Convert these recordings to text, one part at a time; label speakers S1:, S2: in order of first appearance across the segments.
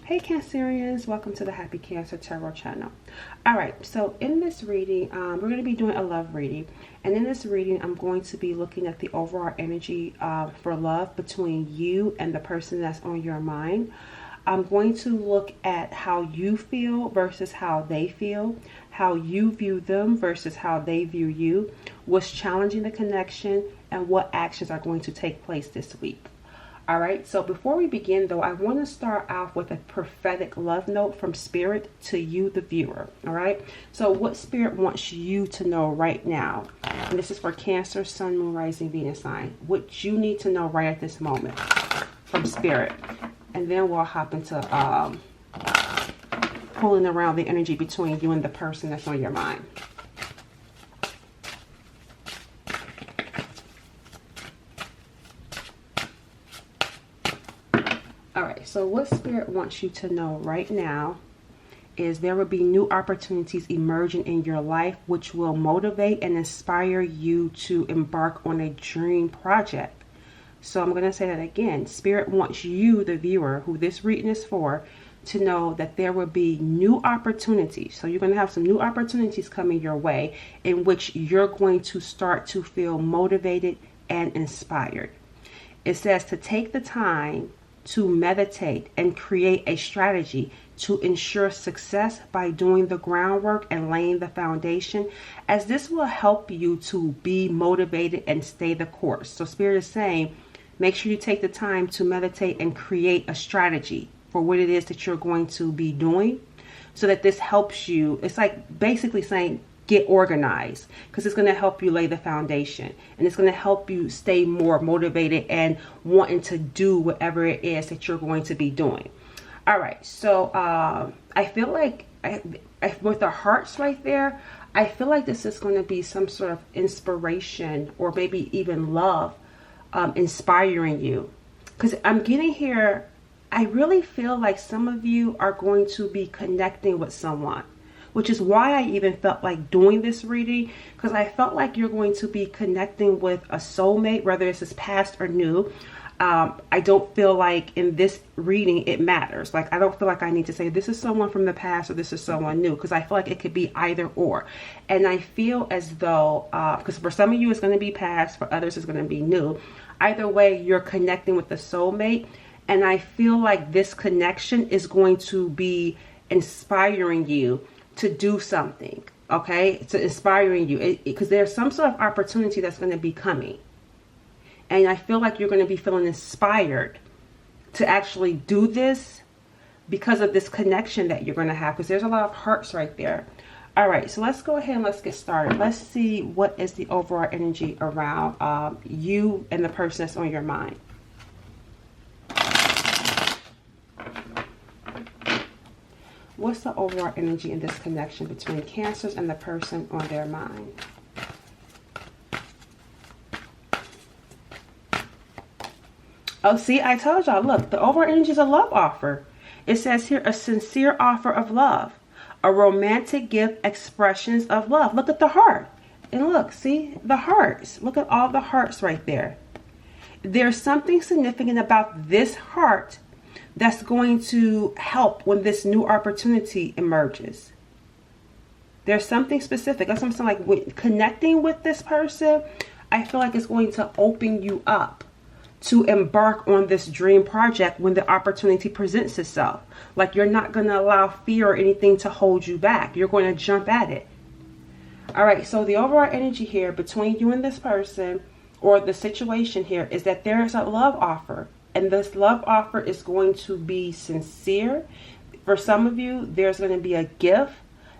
S1: Hey Cancerians, welcome to the Happy Cancer Tarot channel. Alright, so in this reading, we're going to be doing a love reading. And in this reading, I'm going to be looking at the overall energy for love between you and the person that's on your mind. I'm going to look at how you feel versus how they feel, how you view them versus how they view you, what's challenging the connection, and what actions are going to take place this week. All right, so before we begin though, I want to start off with a prophetic love note from Spirit to you, the viewer. All right, so what Spirit wants you to know right now, and this is for Cancer, Sun, Moon, Rising, Venus sign, what you need to know right at this moment from Spirit. And then we'll hop into pulling around the energy between you and the person that's on your mind. Alright, so what Spirit wants you to know right now is there will be new opportunities emerging in your life which will motivate and inspire you to embark on a dream project. So I'm going to say that again. Spirit wants you, the viewer, who this reading is for, to know that there will be new opportunities. So you're going to have some new opportunities coming your way in which you're going to start to feel motivated and inspired. It says to take the time to meditate and create a strategy to ensure success by doing the groundwork and laying the foundation, as this will help you to be motivated and stay the course. So Spirit is saying, make sure you take the time to meditate and create a strategy for what it is that you're going to be doing so that this helps you. It's like basically saying get organized, because it's going to help you lay the foundation and it's going to help you stay more motivated and wanting to do whatever it is that you're going to be doing. All right, so I feel like with the hearts right there, I feel like this is going to be some sort of inspiration or maybe even love inspiring you, because I'm getting here, I really feel like some of you are going to be connecting with someone, which is why I even felt like doing this reading, because I felt like you're going to be connecting with a soulmate, whether it's past or new. I don't feel like in this reading it matters. Like, I don't feel like I need to say this is someone from the past or this is someone new, because I feel like it could be either or. And I feel as though, because for some of you it's going to be past, for others it's going to be new. Either way, you're connecting with the soulmate. And I feel like this connection is going to be inspiring you to do something, okay? It's inspiring you because there's some sort of opportunity that's going to be coming. And I feel like you're going to be feeling inspired to actually do this because of this connection that you're going to have, because there's a lot of hearts right there. All right, so let's go ahead and let's get started. Let's see what is the overall energy around you and the person that's on your mind. What's the overall energy in this connection between Cancers and the person on their mind? Oh, see, I told y'all, look, the overall energy is a love offer. It says here, a sincere offer of love, a romantic gift, expressions of love. Look at the heart. And look, see, the hearts. Look at all the hearts right there. There's something significant about this heart that's going to help when this new opportunity emerges. There's something specific. That's what I'm saying. Like, with connecting with this person, I feel like it's going to open you up to embark on this dream project when the opportunity presents itself. Like, you're not going to allow fear or anything to hold you back. You're going to jump at it. All right, so the overall energy here between you and this person, or the situation here, is that there is a love offer. And this love offer is going to be sincere. For some of you, there's going to be a gift.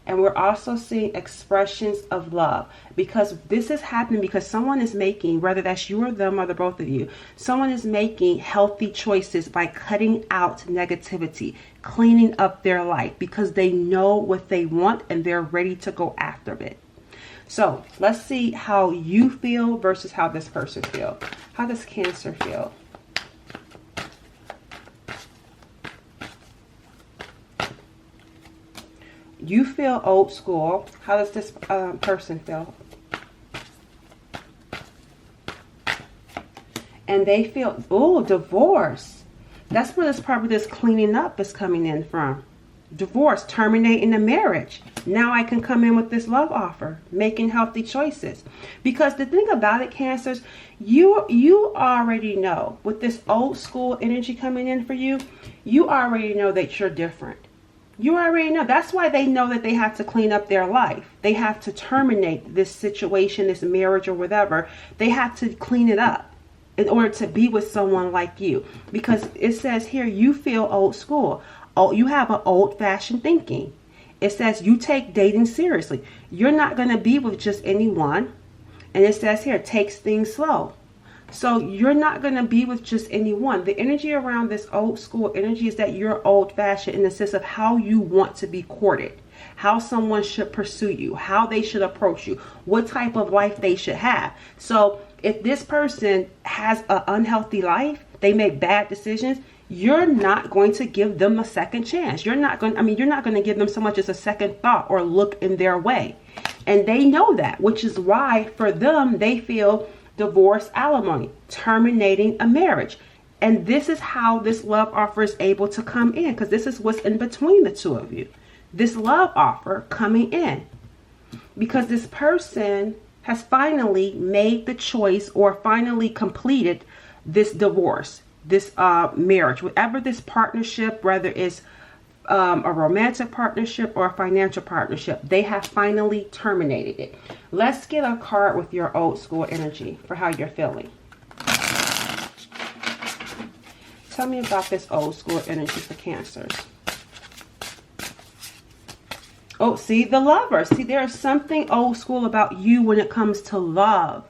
S1: And we're also seeing expressions of love, because this is happening because someone is making, whether that's you or them or the both of you, someone is making healthy choices by cutting out negativity, cleaning up their life, because they know what they want and they're ready to go after it. So let's see how you feel versus how this person feels. How does Cancer feel? You feel old school. How does this person feel? And they feel, oh, divorce. That's where this probably this cleaning up is coming in from. Divorce, terminating the marriage. Now I can come in with this love offer, making healthy choices. Because the thing about it, Cancers, you already know with this old school energy coming in for you, you already know that you're different. You already know. That's why they know that they have to clean up their life. They have to terminate this situation, this marriage or whatever. They have to clean it up in order to be with someone like you. Because it says here, you feel old school. Oh, you have an old-fashioned thinking. It says you take dating seriously. You're not going to be with just anyone. And it says here, takes things slow. So you're not going to be with just anyone. The energy around this old school energy is that you're old-fashioned in the sense of how you want to be courted, how someone should pursue you, how they should approach you, what type of life they should have. So if this person has an unhealthy life, they make bad decisions, you're not going to give them a second chance. You're not going to give them so much as a second thought or look in their way. And they know that, which is why for them, they feel divorce, alimony, terminating a marriage. And this is how this love offer is able to come in, because this is what's in between the two of you. This love offer coming in because this person has finally made the choice or finally completed this divorce, this marriage, whatever this partnership, whether it's a romantic partnership or a financial partnership, they have finally terminated it. Let's get a card with your old school energy for how you're feeling. Tell me about this old school energy for Cancers. Oh, see, the Lover. See, there's something old school about you when it comes to love.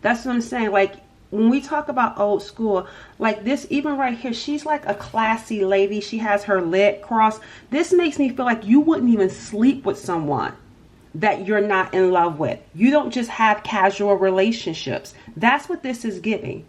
S1: That's what I'm saying. Like, when we talk about old school, like this, even right here, she's like a classy lady. She has her leg crossed. This makes me feel like you wouldn't even sleep with someone that you're not in love with. You don't just have casual relationships. That's what this is giving.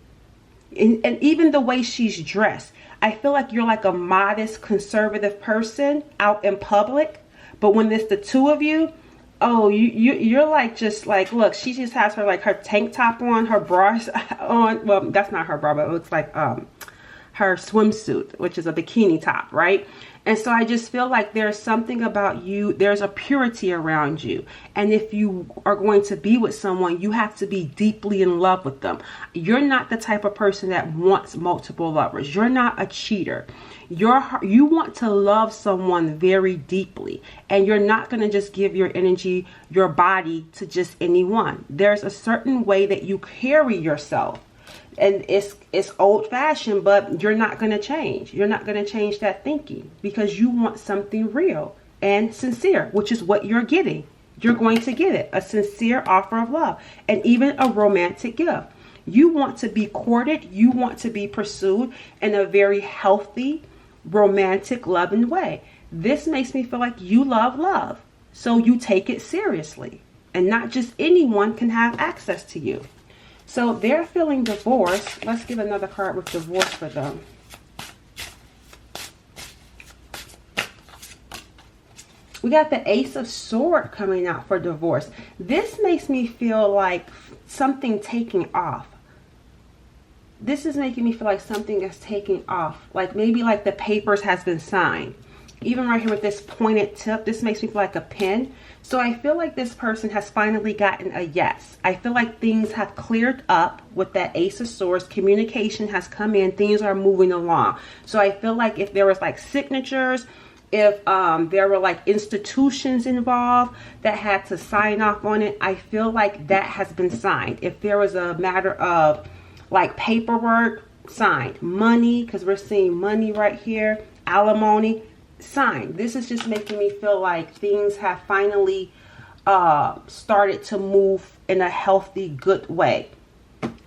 S1: And even the way she's dressed, I feel like you're like a modest, conservative person out in public. But when it's the two of you, oh, you're like, just like, look, she just has her, like, her tank top on, her bra on. Well, that's not her bra, but it looks like her swimsuit, which is a bikini top, right? And so I just feel like there's something about you, there's a purity around you. And if you are going to be with someone, you have to be deeply in love with them. You're not the type of person that wants multiple lovers. You're not a cheater. You want to love someone very deeply, and you're not going to just give your energy, your body to just anyone. There's a certain way that you carry yourself, and it's old fashioned, but you're not going to change. You're not going to change that thinking because you want something real and sincere, which is what you're getting. You're going to get it, a sincere offer of love, and even a romantic gift. You want to be courted. You want to be pursued in a very healthy, romantic, loving way. This makes me feel like you love love, so you take it seriously, and not just anyone can have access to you. So they're feeling divorce. Let's get another card with divorce for them. We got the Ace of Swords coming out for divorce. This makes me feel like something taking off. This is making me feel like something is taking off. Like maybe like the papers has been signed. Even right here with this pointed tip, this makes me feel like a pen. So I feel like this person has finally gotten a yes. I feel like things have cleared up with that Ace of Swords. Communication has come in. Things are moving along. So I feel like if there was like signatures, if there were like institutions involved that had to sign off on it, I feel like that has been signed. If there was a matter of like paperwork, signed. Money, because we're seeing money right here. Alimony, signed. This is just making me feel like things have finally started to move in a healthy, good way.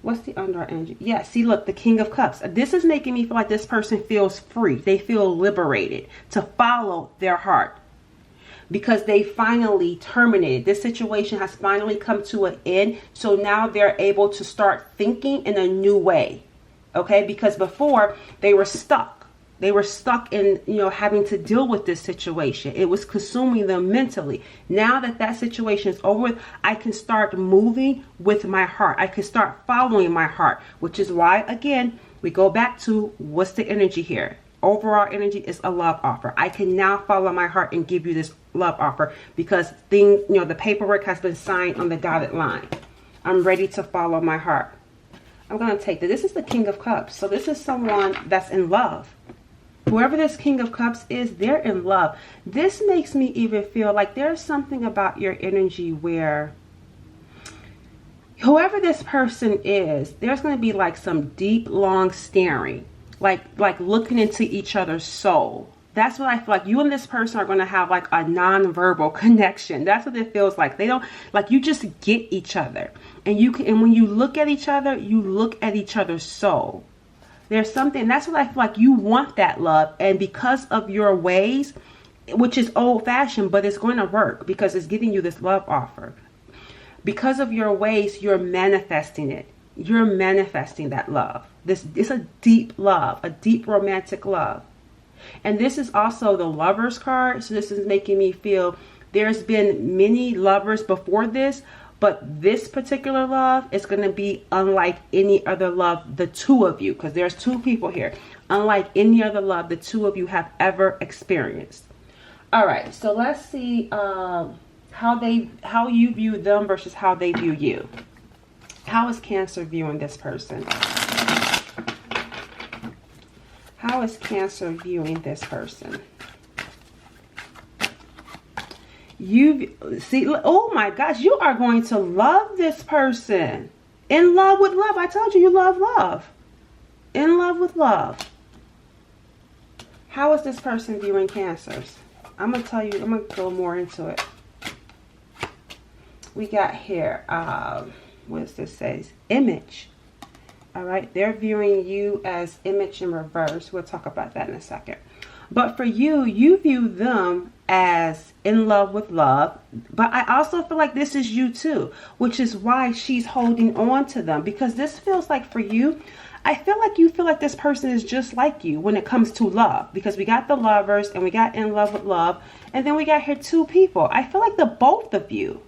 S1: What's the under energy? Yeah, see, look, the King of Cups. This is making me feel like this person feels free. They feel liberated to follow their heart, because they finally terminated. This situation has finally come to an end. So now they're able to start thinking in a new way. Okay, because before they were stuck. They were stuck in, having to deal with this situation. It was consuming them mentally. Now that that situation is over with, I can start moving with my heart. I can start following my heart, which is why, again, We go back to what's the energy here. Overall energy is a love offer. I can now follow my heart and give you this love offer because things, you know, the paperwork has been signed on the dotted line. I'm ready to follow my heart. I'm going to take this. This is the King of Cups. So this is someone that's in love. Whoever this King of Cups is, they're in love. This makes me even feel like there's something about your energy where whoever this person is, there's going to be like some deep, long staring, like looking into each other's soul. That's what I feel like. You and this person are going to have like a non-verbal connection. That's what it feels like. They don't, like, you just get each other. And you can, and when you look at each other, you look at each other's soul. There's something, that's what I feel like. You want that love. And because of your ways, which is old fashioned, but it's going to work because it's giving you this love offer. Because of your ways, you're manifesting it. You're manifesting that love. This is a deep love, a deep romantic love. And this is also the Lovers card. So this is making me feel there's been many lovers before this, but this particular love is going to be unlike any other love, the two of you, because there's two people here. Unlike any other love the two of you have ever experienced. All right, so let's see how you view them versus how they view you. How is Cancer viewing this person? How is Cancer viewing this person? You see, oh my gosh, you are going to love this person. In love with love. I told you, you love love. In love with love. How is this person viewing Cancers? I'm going to tell you, I'm going to go more into it. We got here, what does this say? Image. All right, they're viewing you as image in reverse. We'll talk about that in a second. But for you, you view them as in love with love. But I also feel like this is you too, which is why she's holding on to them. Because this feels like for you, I feel like you feel like this person is just like you when it comes to love. Because we got the Lovers and we got in love with love. And then we got here two people. I feel like the both of you,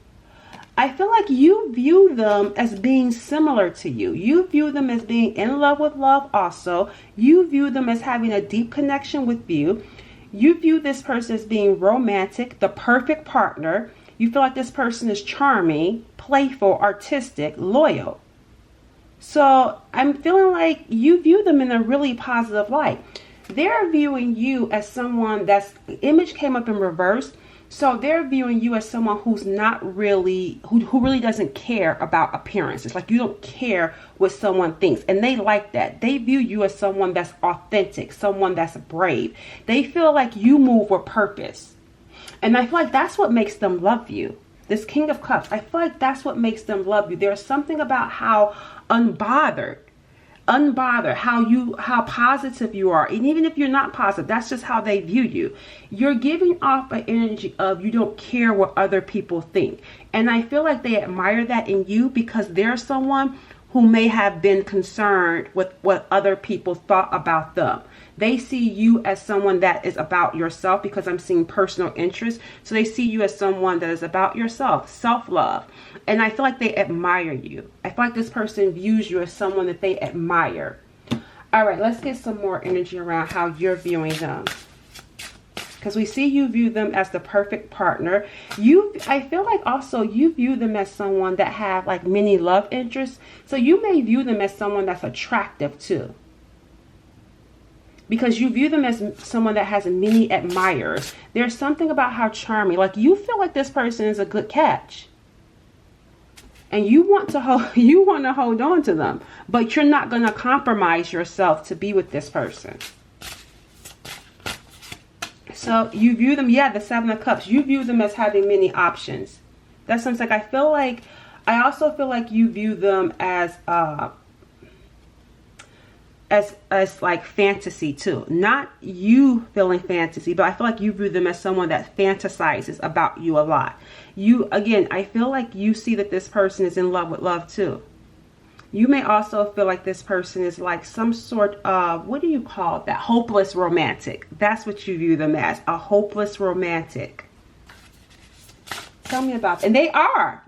S1: I feel like you view them as being similar to you. You view them as being in love with love also. You view them as having a deep connection with you. You view this person as being romantic, the perfect partner. You feel like this person is charming, playful, artistic, loyal. So I'm feeling like you view them in a really positive light. They're viewing you as someone that's, image came up in reverse. So they're viewing you as someone who's not really, who really doesn't care about appearances. Like you don't care what someone thinks. And they like that. They view you as someone that's authentic, someone that's brave. They feel like you move with purpose. And I feel like that's what makes them love you. This King of Cups, I feel like that's what makes them love you. There's something about how unbothered, how positive you are. And even if you're not positive, that's just how they view you. You're giving off an energy of you don't care what other people think. And I feel like they admire that in you because they're someone who may have been concerned with what other people thought about them. They see you as someone that is about yourself because I'm seeing personal interest. So they see you as someone that is about yourself, self-love. And I feel like they admire you. I feel like this person views you as someone that they admire. All right, let's get some more energy around how you're viewing them. Because we see you view them as the perfect partner. I feel like also you view them as someone that have like many love interests. So you may view them as someone that's attractive too. Because you view them as someone that has many admirers. There's something about how charming, like you feel like this person is a good catch. And you want to hold on to them, but you're not going to compromise yourself to be with this person. So you view them, yeah, the Seven of Cups. You view them as having many options. That sounds like, I also feel like you view them as like fantasy too. Not you feeling fantasy, but I feel like you view them as someone that fantasizes about you a lot. Again, I feel like you see that this person is in love with love too. You may also feel like this person is like some sort of, what do you call that? Hopeless romantic. That's what you view them as, a hopeless romantic. Tell me about that. And they are,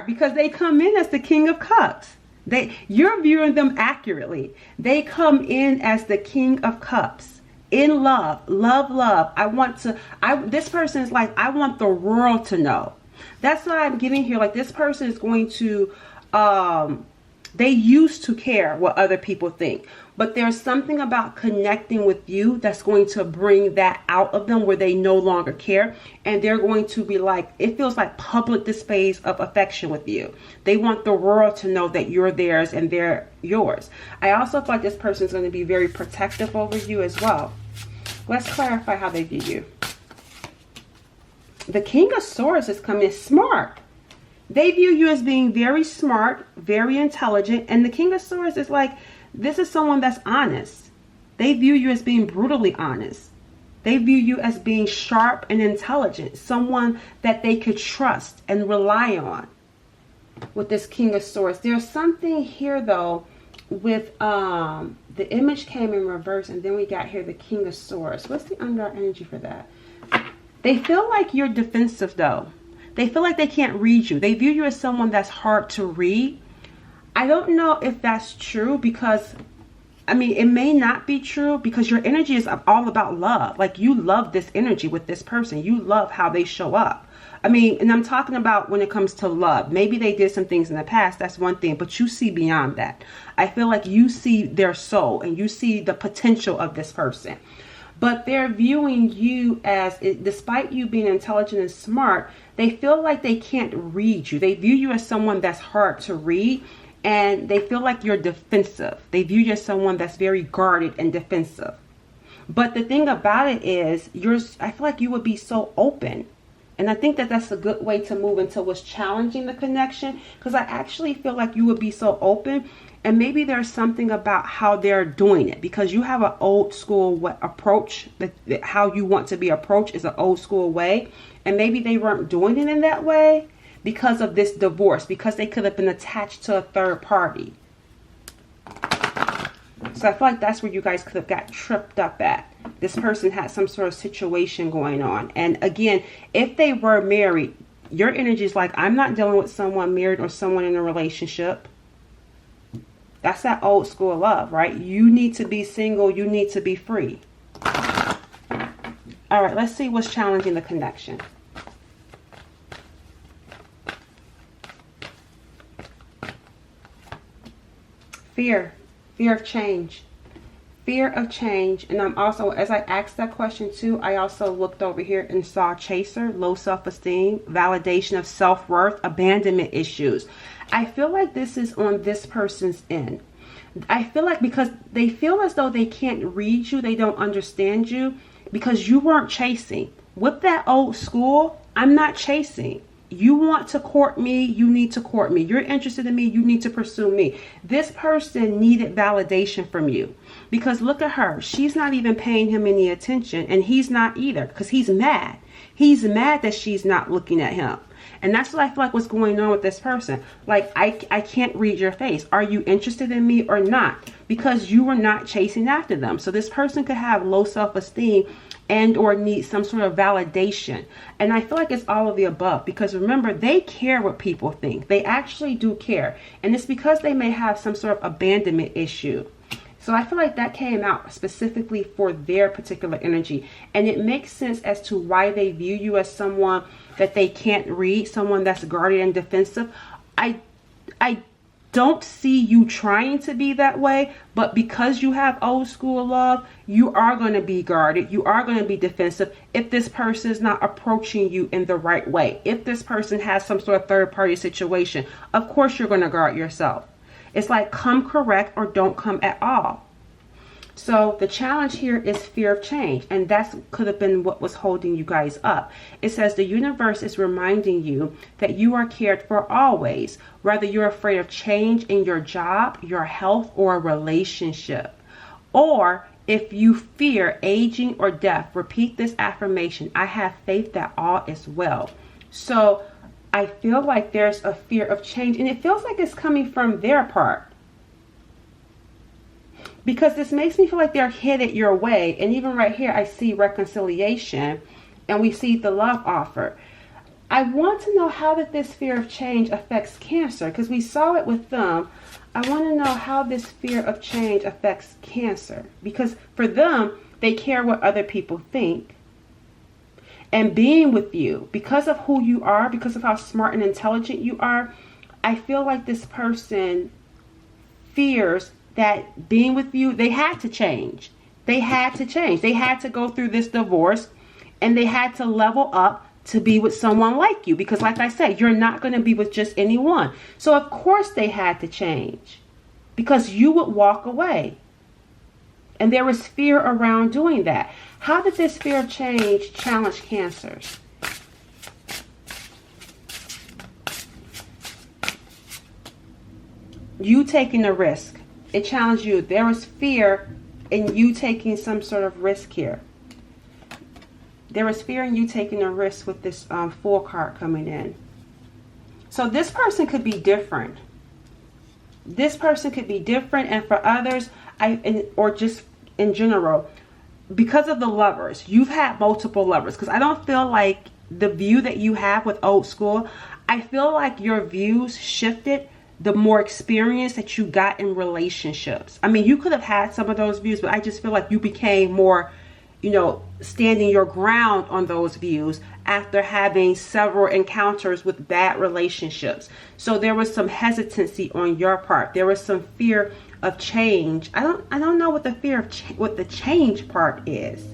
S1: because they come in as the King of Cups. You're viewing them accurately. They come in as the King of Cups. In love. This person is like, I want the world to know. That's what I'm getting here. Like, this person is going to, they used to care what other people think. But there's something about connecting with you that's going to bring that out of them where they no longer care. And they're going to be like, it feels like public displays of affection with you. They want the world to know that you're theirs and they're yours. I also feel like this person is going to be very protective over you as well. Let's clarify how they view you. The King of Swords is coming smart. They view you as being very smart, very intelligent. And the King of Swords is like, this is someone that's honest. They view you as being brutally honest. They view you as being sharp and intelligent. Someone that they could trust and rely on. With this King of Swords. There's something here though with the image came in reverse and then we got here the King of Swords. What's the underlying energy for that? They feel like you're defensive though. They feel like they can't read you. They view you as someone that's hard to read. I don't know if that's true because, I mean, it may not be true because your energy is all about love. Like, you love this energy with this person. You love how they show up. I mean, and I'm talking about when it comes to love. Maybe they did some things in the past. That's one thing. But you see beyond that. I feel like you see their soul and you see the potential of this person. But they're viewing you as, despite you being intelligent and smart, they feel like they can't read you. They view you as someone that's hard to read. And they feel like you're defensive. They view you as someone that's very guarded and defensive. But the thing about it is, I feel like you would be so open. And I think that that's a good way to move into what's challenging the connection. Because I actually feel like you would be so open. And maybe there's something about how they're doing it. Because you have an old school approach. That how you want to be approached is an old school way. And maybe they weren't doing it in that way. Because of this divorce, because they could have been attached to a third party. So I feel like that's where you guys could have got tripped up at. This person had some sort of situation going on. And again, if they were married, your energy is like, I'm not dealing with someone married or someone in a relationship. That's that old school love, right? You need to be single. You need to be free. All right, let's see what's challenging the connection. Fear of change, fear of change. And I'm also, as I asked that question too, I also looked over here and saw chaser, low self-esteem, validation of self-worth, abandonment issues. I feel like this is on this person's end. I feel like because they feel as though they can't read you, they don't understand you because you weren't chasing. With that old school, I'm not chasing. You want to court me, you need to court me. You're interested in me, you need to pursue me. This person needed validation from you. Because look at her. She's not even paying him any attention. And he's not either. Because he's mad. He's mad that she's not looking at him. And that's what I feel like what's going on with this person. Like, I can't read your face. Are you interested in me or not? Because you were not chasing after them. So this person could have low self-esteem and or need some sort of validation. And I feel like it's all of the above. Because remember, they care what people think. They actually do care. And it's because they may have some sort of abandonment issue. So I feel like that came out specifically for their particular energy. And it makes sense as to why they view you as someone that they can't read, someone that's guarded and defensive. I don't see you trying to be that way, but because you have old school love, you are going to be guarded. You are going to be defensive if this person is not approaching you in the right way. If this person has some sort of third party situation, of course you're going to guard yourself. It's like come correct or don't come at all. So the challenge here is fear of change. And that could have been what was holding you guys up. It says the universe is reminding you that you are cared for always. Whether you're afraid of change in your job, your health, or a relationship. Or if you fear aging or death, repeat this affirmation. I have faith that all is well. So I feel like there's a fear of change. And it feels like it's coming from their part. Because this makes me feel like they're headed your way. And even right here, I see reconciliation. And we see the love offer. I want to know how that this fear of change affects Cancer, because we saw it with them. I want to know how this fear of change affects Cancer, because for them, they care what other people think. And being with you, because of who you are, because of how smart and intelligent you are, I feel like this person fears that being with you, they had to change. They had to change. They had to go through this divorce, and they had to level up to be with someone like you. Because like I said, you're not going to be with just anyone. So of course they had to change, because you would walk away. And there was fear around doing that. How did this fear of change challenge Cancers? You taking a risk. It challenged you. There was fear in you taking some sort of risk here. There was fear in you taking a risk with this Fool card coming in. So this person could be different. This person could be different, and for others, or just in general, because of the Lovers, you've had multiple lovers. Because I don't feel like the view that you have with Old School, I feel like your views shifted the more experience that you got in relationships. I mean, you could have had some of those views, but I just feel like you became more, you know, standing your ground on those views after having several encounters with bad relationships. So there was some hesitancy on your part. There was some fear of change. I don't know what the fear of what the change part is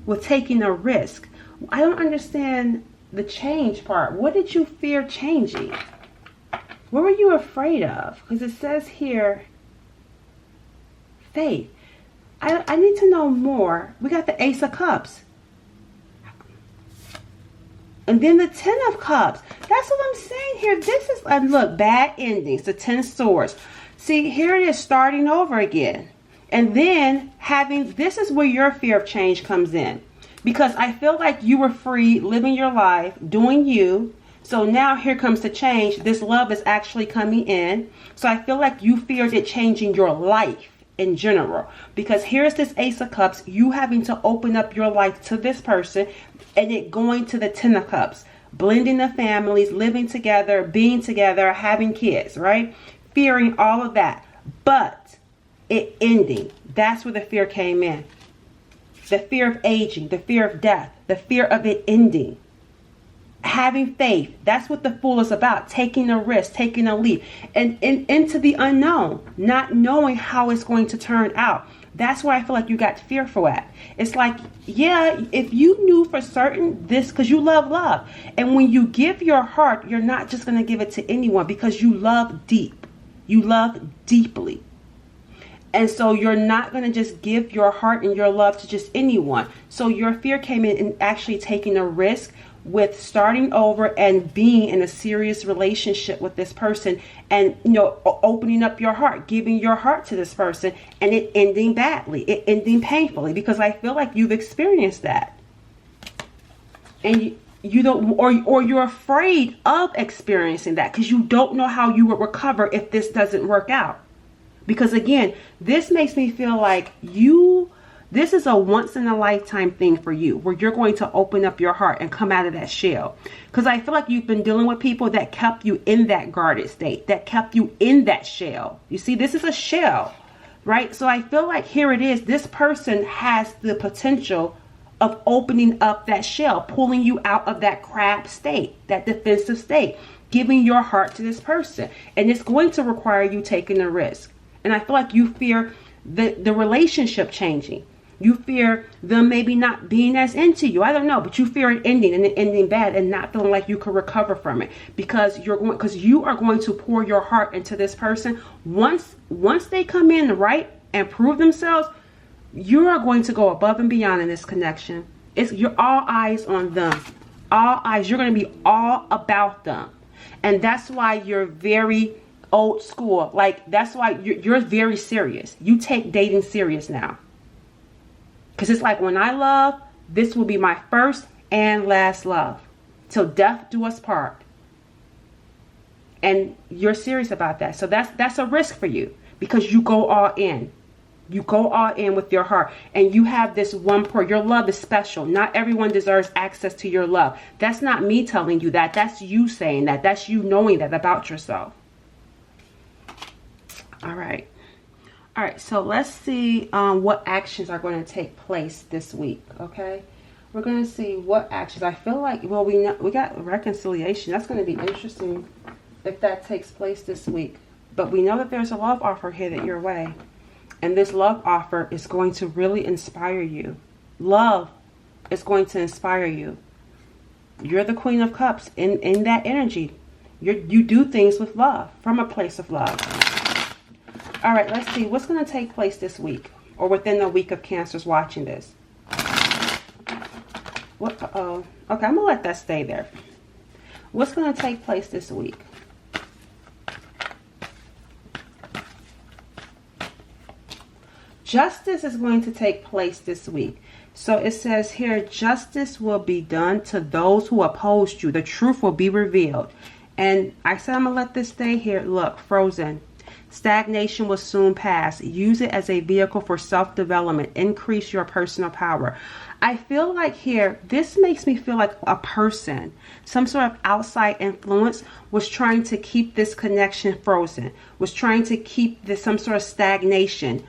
S1: with taking a risk. I don't understand the change part. What did you fear changing? What were you afraid of? Because it says here, faith. I need to know more. We got the Ace of Cups. And then the Ten of Cups. That's what I'm saying here. This is, look, bad endings. The Ten Swords. See, here it is, starting over again. And then this is where your fear of change comes in. Because I feel like you were free, living your life, doing you. So now here comes the change. This love is actually coming in. So I feel like you feared it changing your life in general. Because here's this Ace of Cups, you having to open up your life to this person, and it going to the Ten of Cups. Blending the families, living together, being together, having kids, right? Fearing all of that. But it ending. That's where the fear came in. The fear of aging, the fear of death, the fear of it ending. Having faith. That's what the Fool is about. Taking a risk, taking a leap, and into the unknown, not knowing how it's going to turn out. That's where I feel like you got fearful at. It's like, yeah, if you knew for certain this, because you love. And when you give your heart, you're not just going to give it to anyone, because you love deep. You love deeply. And so you're not going to just give your heart and your love to just anyone. So your fear came in actually taking a risk with starting over and being in a serious relationship with this person, and, you know, opening up your heart, giving your heart to this person, and it ending badly, it ending painfully, because I feel like you've experienced that. And you don't, or you're afraid of experiencing that, because you don't know how you will recover if this doesn't work out. Because again, this makes me feel like this is a once in a lifetime thing for you, where you're going to open up your heart and come out of that shell. Because I feel like you've been dealing with people that kept you in that guarded state, that kept you in that shell. You see, this is a shell, right? So I feel like here it is. This person has the potential of opening up that shell, pulling you out of that crab state, that defensive state, giving your heart to this person. And it's going to require you taking a risk. And I feel like you fear the relationship changing. You fear them maybe not being as into you. I don't know, but you fear it ending, and it ending bad, and not feeling like you could recover from it, because you are going to pour your heart into this person. Once they come in right and prove themselves, you are going to go above and beyond in this connection. You're all eyes on them. All eyes. You're going to be all about them. And that's why you're very Old School. Like, that's why you're very serious. You take dating serious now. Because it's like, when I love, this will be my first and last love. Till death do us part. And you're serious about that. So that's a risk for you, because you go all in. You go all in with your heart, and you have this one part. Your love is special. Not everyone deserves access to your love. That's not me telling you that. That's you saying that. That's you knowing that about yourself. All right. All right, so let's see what actions are going to take place this week, okay? We're going to see what actions. I feel like, well, we got reconciliation. That's going to be interesting if that takes place this week. But we know that there's a love offer headed your way. And this love offer is going to really inspire you. Love is going to inspire you. You're the Queen of Cups in that energy. You do things with love, from a place of love. All right, let's see what's going to take place this week or within the week of Cancers watching this. What? Uh-oh. Okay, I'm going to let that stay there. What's going to take place this week? Justice is going to take place this week. So it says here, justice will be done to those who opposed you. The truth will be revealed. And I said I'm going to let this stay here. Look, frozen. Stagnation will soon pass. Use it as a vehicle for self-development. Increase your personal power. I feel like here, this makes me feel like a person, some sort of outside influence was trying to keep this connection frozen, was trying to keep this some sort of stagnation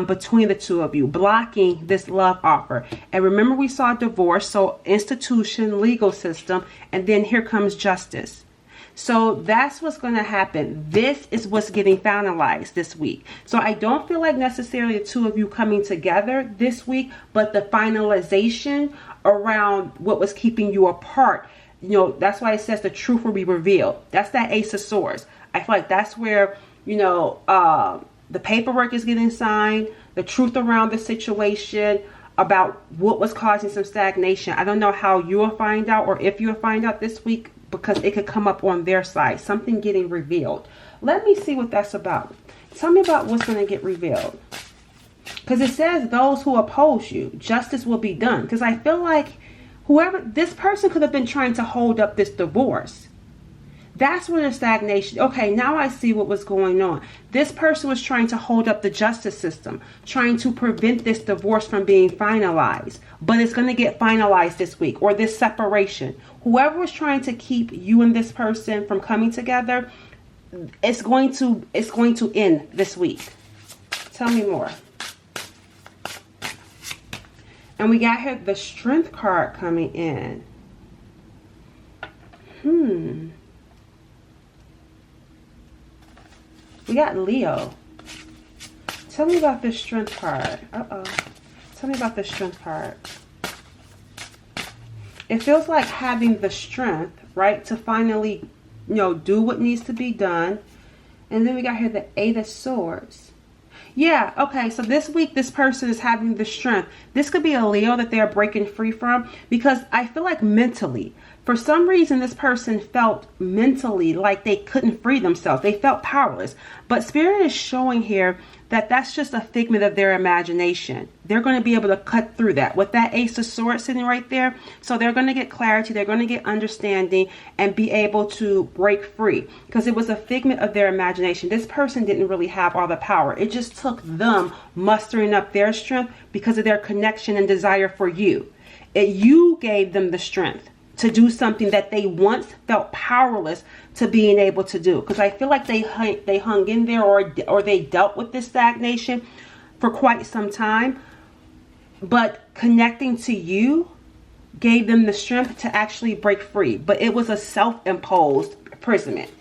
S1: between the two of you, blocking this love offer. And remember, we saw divorce, so institution, legal system, and then here comes justice. So that's what's going to happen. This is what's getting finalized this week. So I don't feel like necessarily the two of you coming together this week, but the finalization around what was keeping you apart. You know, that's why it says the truth will be revealed. That's that Ace of Swords. I feel like that's where, you know, the paperwork is getting signed, the truth around the situation, about what was causing some stagnation. I don't know how you will find out or if you'll find out this week, because it could come up on their side, something getting revealed. Let me see what that's about. Tell me about what's going to get revealed. Because it says those who oppose you, justice will be done. Because I feel like this person could have been trying to hold up this divorce. That's where the stagnation. Okay, now I see what was going on. This person was trying to hold up the justice system, trying to prevent this divorce from being finalized. But it's going to get finalized this week, or this separation. Whoever was trying to keep you and this person from coming together, it's going to end this week. Tell me more. And we got here the Strength card coming in. We got Leo. Tell me about this Strength card. Tell me about the Strength card. It feels like having the strength, right, to finally, you know, do what needs to be done. And then we got here the Eight of Swords. Yeah, okay, so this week this person is having the strength. This could be a Leo that they're breaking free from, because I feel like mentally, for some reason, this person felt mentally like they couldn't free themselves. They felt powerless. But Spirit is showing here that that's just a figment of their imagination. They're going to be able to cut through that with that Ace of Swords sitting right there. So they're going to get clarity. They're going to get understanding and be able to break free, because it was a figment of their imagination. This person didn't really have all the power. It just took them mustering up their strength because of their connection and desire for you. You gave them the strength to do something that they once felt powerless to being able to do. Because I feel like they hung in there, or they dealt with this stagnation for quite some time. But connecting to you gave them the strength to actually break free. But it was a self-imposed imprisonment.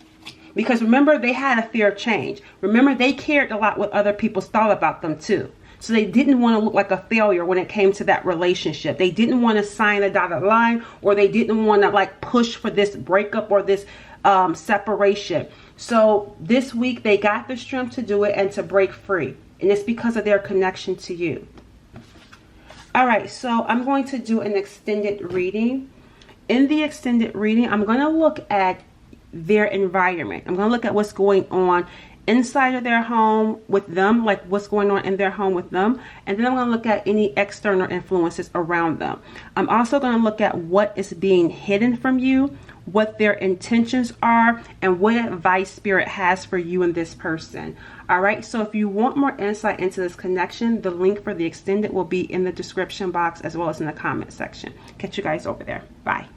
S1: Because remember, they had a fear of change. Remember, they cared a lot what other people thought about them too. So they didn't want to look like a failure when it came to that relationship. They didn't want to sign a dotted line, or they didn't want to like push for this breakup or this separation. So this week they got the strength to do it and to break free. And it's because of their connection to you. All right, so I'm going to do an extended reading. In the extended reading, I'm going to look at their environment. I'm going to look at what's going on inside of their home with them, like what's going on in their home with them. And then I'm going to look at any external influences around them. I'm also going to look at what is being hidden from you, what their intentions are, and what advice Spirit has for you and this person. All right, so if you want more insight into this connection, the link for the extended will be in the description box as well as in the comment section. Catch you guys over there. Bye.